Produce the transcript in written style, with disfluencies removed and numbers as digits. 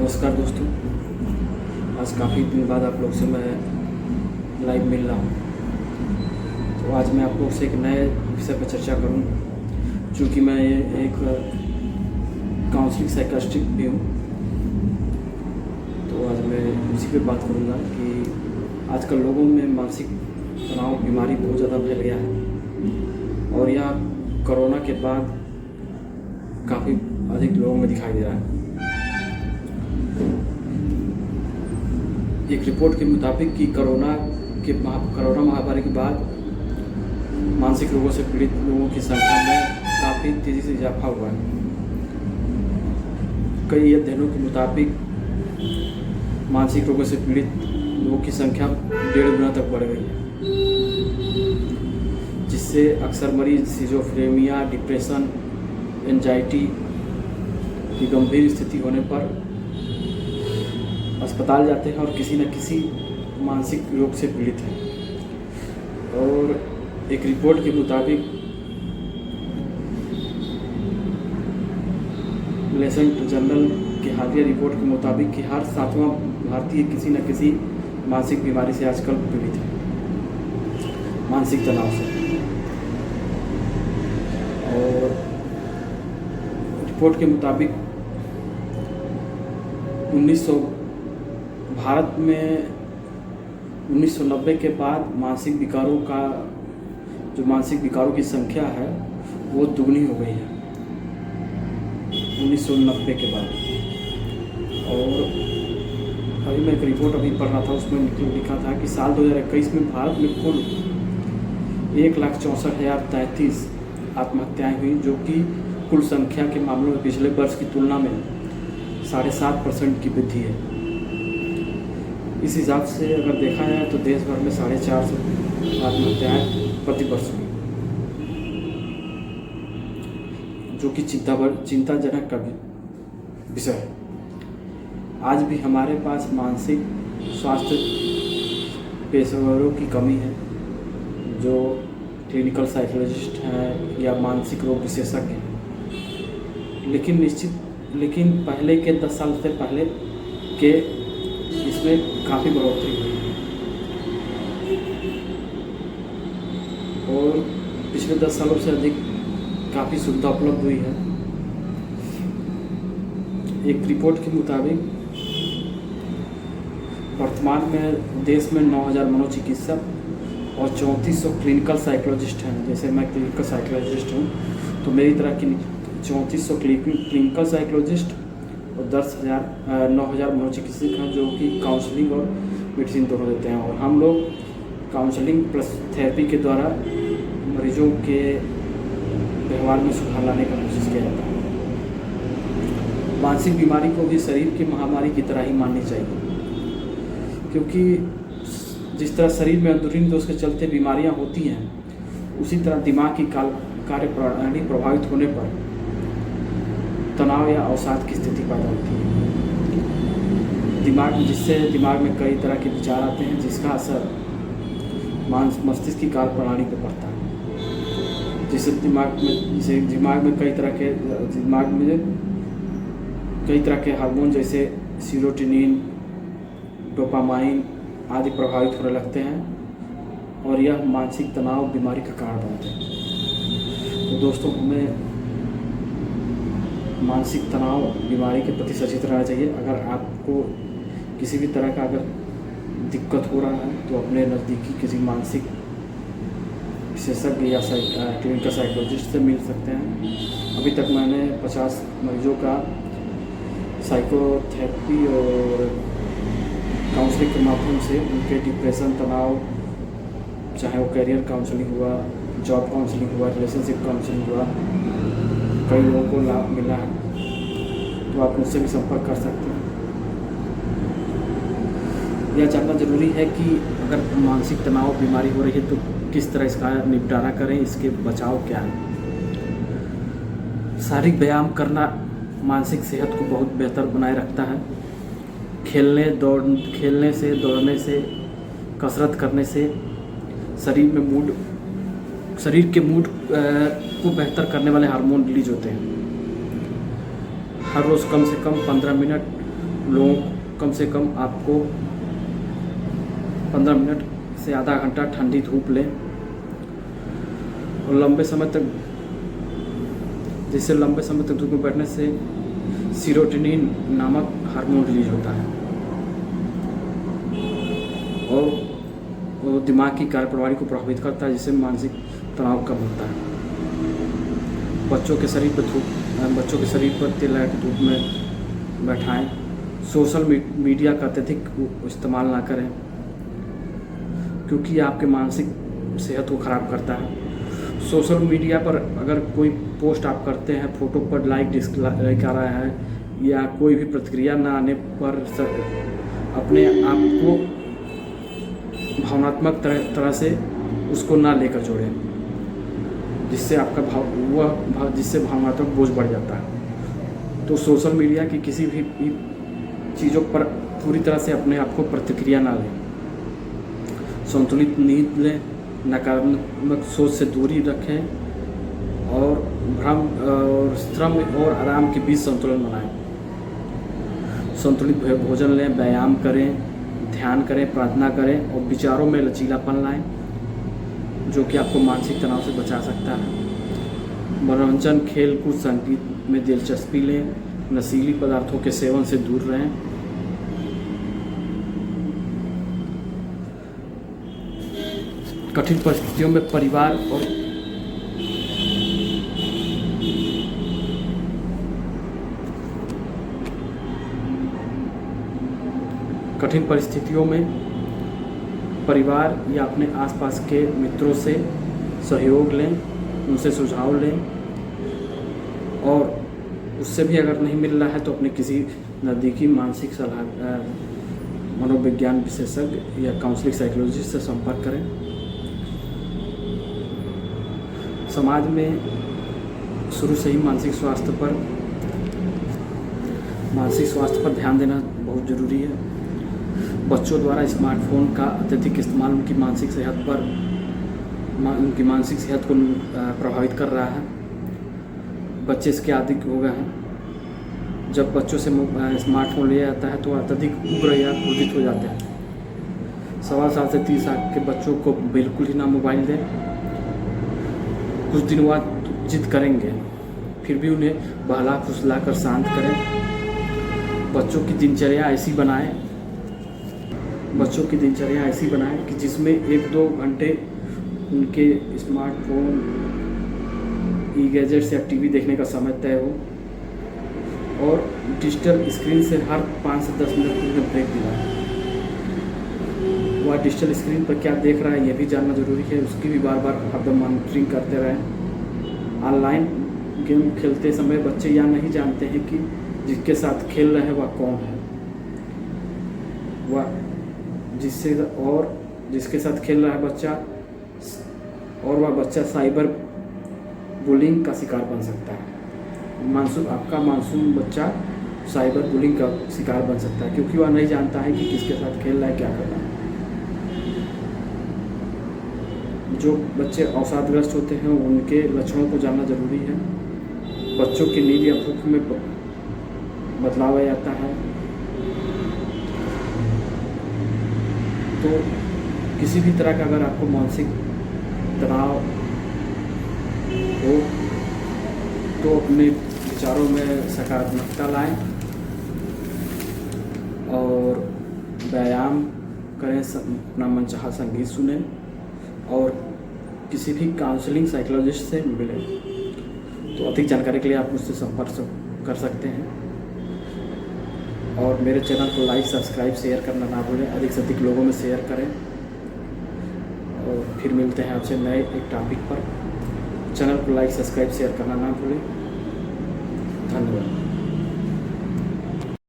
नमस्कार दोस्तों। आज काफ़ी दिन बाद आप लोग से मैं लाइव मिल रहा हूँ। तो आज मैं आप लोग से एक नए विषय पर चर्चा करूँ, चूँकि मैं एक काउंसलिंग साइकियाट्रिस्ट भी हूँ। तो आज मैं उसी पे बात करूँगा कि आजकल लोगों में मानसिक तनाव बीमारी बहुत ज़्यादा फैल गया है और यह कोरोना के बाद काफ़ी अधिक लोगों में दिखाई दे रहा है। एक रिपोर्ट के मुताबिक कि कोरोना महामारी के बाद मानसिक रोगों से पीड़ित लोगों की संख्या में काफ़ी तेज़ी से इजाफा हुआ है। कई अध्ययनों के मुताबिक मानसिक रोगों से पीड़ित लोगों की संख्या 1.5 गुना तक बढ़ गई है, जिससे अक्सर मरीज सिजोफ्रेनिया, डिप्रेशन, एंजाइटी की गंभीर स्थिति होने पर अस्पताल जाते हैं और किसी न किसी मानसिक रोग से पीड़ित हैं। और एक रिपोर्ट के मुताबिक लेसेंट जर्नल की हालिया रिपोर्ट के मुताबिक कि हर 7वां भारतीय किसी न किसी मानसिक बीमारी से आजकल पीड़ित है, मानसिक तनाव से। और रिपोर्ट के मुताबिक भारत में 1990 के बाद मानसिक विकारों की संख्या है वो दुगनी हो गई है 1990 के बाद। और अभी मैं एक रिपोर्ट अभी पढ़ रहा था, उसमें लिखा था कि साल 2021 में भारत में कुल 1,64,033 आत्महत्याएं हुई, जो कि कुल संख्या के मामलों में पिछले वर्ष की तुलना में 7.5% की वृद्धि है। इस हिसाब से अगर देखा जाए तो देश भर में 450 आत्महत्याएं प्रति वर्ष हुई, जो कि चिंताजनक का विषय है। आज भी हमारे पास मानसिक स्वास्थ्य पेशेवरों की कमी है, जो क्लिनिकल साइकोलॉजिस्ट हैं या मानसिक रोग विशेषज्ञ हैं। लेकिन पहले के 10 साल से पहले के इसमें काफ़ी बढ़ोतरी हुई है और पिछले 10 सालों से अधिक काफ़ी सुविधा उपलब्ध हुई है। एक रिपोर्ट के मुताबिक वर्तमान में देश में 9,000 मनोचिकित्सक और 3400 क्लिनिकल साइकोलॉजिस्ट हैं। जैसे मैं क्लिनिकल साइकोलॉजिस्ट हूँ, तो मेरी तरह की 3400 क्लिनिकल साइकोलॉजिस्ट और 9,000 मनोचिकित्सक हैं, जो कि काउंसलिंग और मेडिसिन दोनों देते हैं। और हम लोग काउंसलिंग प्लस थेरेपी के द्वारा मरीजों के व्यवहार में सुधार लाने का कोशिश किया जाता है। मानसिक बीमारी को भी शरीर की महामारी की तरह ही माननी चाहिए, क्योंकि जिस तरह शरीर में अंदरूनी दोष के चलते बीमारियां होती हैं, उसी तरह दिमाग की कार्य प्रणाली प्रभावित होने पर तनाव या अवसाद की स्थिति पैदा होती है जिससे दिमाग में कई तरह के विचार आते हैं, जिसका असर मस्तिष्क की कार्य प्रणाली पर पड़ता है, जिससे दिमाग में कई तरह के हार्मोन जैसे सीरोटोनिन, डोपामाइन आदि प्रभावित होने लगते हैं और यह मानसिक तनाव बीमारी का कारण बनते हैं। तो दोस्तों, हमें मानसिक तनाव बीमारी के प्रति सचेत रहना चाहिए। अगर आपको किसी भी तरह का अगर दिक्कत हो रहा है तो अपने नज़दीकी किसी मानसिक विशेषज्ञ या क्लिनिकल साइकोलॉजिस्ट से मिल सकते हैं। अभी तक मैंने 50 मरीजों का साइकोथेरेपी और काउंसलिंग के माध्यम से उनके डिप्रेशन, तनाव, चाहे वो करियर काउंसलिंग हुआ, जॉब काउंसलिंग हुआ, रिलेशनशिप काउंसलिंग हुआ, कई लोगों को लाभ मिला है। तो आप मुझसे भी संपर्क कर सकते हैं। यह जानना जरूरी है कि अगर मानसिक तनाव बीमारी हो रही है तो किस तरह इसका निपटारा करें, इसके बचाव क्या है। शारीरिक व्यायाम करना मानसिक सेहत को बहुत बेहतर बनाए रखता है। खेलने से, दौड़ने से, कसरत करने से शरीर के मूड को बेहतर करने वाले हार्मोन रिलीज होते हैं। हर रोज़ कम से कम 15 मिनट लोगों कम से कम आपको 15 मिनट से आधा घंटा ठंडी धूप लें और लंबे समय तक, जिससे लंबे समय तक धूप में बैठने से सीरोटोनिन नामक हार्मोन रिलीज होता है और वो दिमाग की कार्यप्रणाली को प्रभावित करता है, जिससे मानसिक तनाव कम होता है। बच्चों के शरीर पर तेल लगा के धूप में बैठाएं। सोशल मीडिया का अत्यधिक इस्तेमाल ना करें, क्योंकि आपके मानसिक सेहत को ख़राब करता है। सोशल मीडिया पर अगर कोई पोस्ट आप करते हैं, फ़ोटो पर लाइक डिसलाइक आ रहा है या कोई भी प्रतिक्रिया ना आने पर अपने आप को भावनात्मक तरह से उसको ना लेकर जोड़ें, जिससे आपका जिससे भावनात्मक बोझ बढ़ जाता है। तो सोशल मीडिया की किसी भी चीज़ों पर पूरी तरह से अपने आप को प्रतिक्रिया ना लें। संतुलित नींद लें, नकारात्मक सोच से दूरी रखें और श्रम और आराम के बीच संतुलन बनाएं। संतुलित भोजन लें, व्यायाम करें, ध्यान करें, प्रार्थना करें और विचारों में लचीलापन लाएं, जो कि आपको मानसिक तनाव से बचा सकता है। मनोरंजन, खेल कूद, संगीत में दिलचस्पी लें, नशीली पदार्थों के सेवन से दूर रहें। कठिन परिस्थितियों में परिवार या अपने आसपास के मित्रों से सहयोग लें, उनसे सुझाव लें और उससे भी अगर नहीं मिल रहा है तो अपने किसी नज़दीकी मानसिक सलाह मनोविज्ञान विशेषज्ञ या काउंसलिंग साइकोलॉजिस्ट से संपर्क करें। समाज में शुरू से ही मानसिक स्वास्थ्य पर ध्यान देना बहुत ज़रूरी है। बच्चों द्वारा स्मार्टफोन का अत्यधिक इस्तेमाल उनकी मानसिक सेहत को प्रभावित कर रहा है। बच्चे इसके आदी हो गए हैं। जब बच्चों से स्मार्टफोन लिया जाता है तो अत्यधिक उग्र या क्रोधित हो जाते हैं। 1.25 साल से 3 साल के बच्चों को बिल्कुल ही ना मोबाइल दें। कुछ दिन बाद जिद करेंगे, फिर भी उन्हें बहला फुसला कर शांत करें। बच्चों की दिनचर्या ऐसी बनाएं कि जिसमें 1-2 घंटे उनके स्मार्टफोन, ई-गैजेट्स या टीवी देखने का समय तय हो और डिजिटल स्क्रीन से हर 5 से 10 मिनट उन्हें ब्रेक दिलाएं। वह डिजिटल स्क्रीन पर क्या देख रहा है ये भी जानना ज़रूरी है, उसकी भी बार बार हरदम मॉनिटरिंग करते रहें। ऑनलाइन गेम खेलते समय बच्चे यह नहीं जानते हैं कि जिसके साथ खेल रहे हैं वह कौन है। जिसके साथ खेल रहा है वह बच्चा साइबर बुलिंग का शिकार बन सकता है। आपका मासूम बच्चा साइबर बुलिंग का शिकार बन सकता है, क्योंकि वह नहीं जानता है कि किसके साथ खेल रहा है, क्या कर रहा है। जो बच्चे अवसादग्रस्त होते हैं उनके लक्षणों को जानना जरूरी है। बच्चों की नींद या भूख में बदलाव आ जाता है तो किसी भी तरह का अगर आपको मानसिक तनाव हो तो अपने विचारों में सकारात्मकता लाएं और व्यायाम करें, अपना मनचाहा संगीत सुनें और किसी भी काउंसलिंग साइकोलॉजिस्ट से मिलें। तो अधिक जानकारी के लिए आप मुझसे संपर्क कर सकते हैं और मेरे चैनल को लाइक, सब्सक्राइब, शेयर करना ना भूलें। अधिक से अधिक लोगों में शेयर करें और फिर मिलते हैं आपसे नए एक टॉपिक पर। चैनल को लाइक, सब्सक्राइब, शेयर करना ना भूलें। धन्यवाद।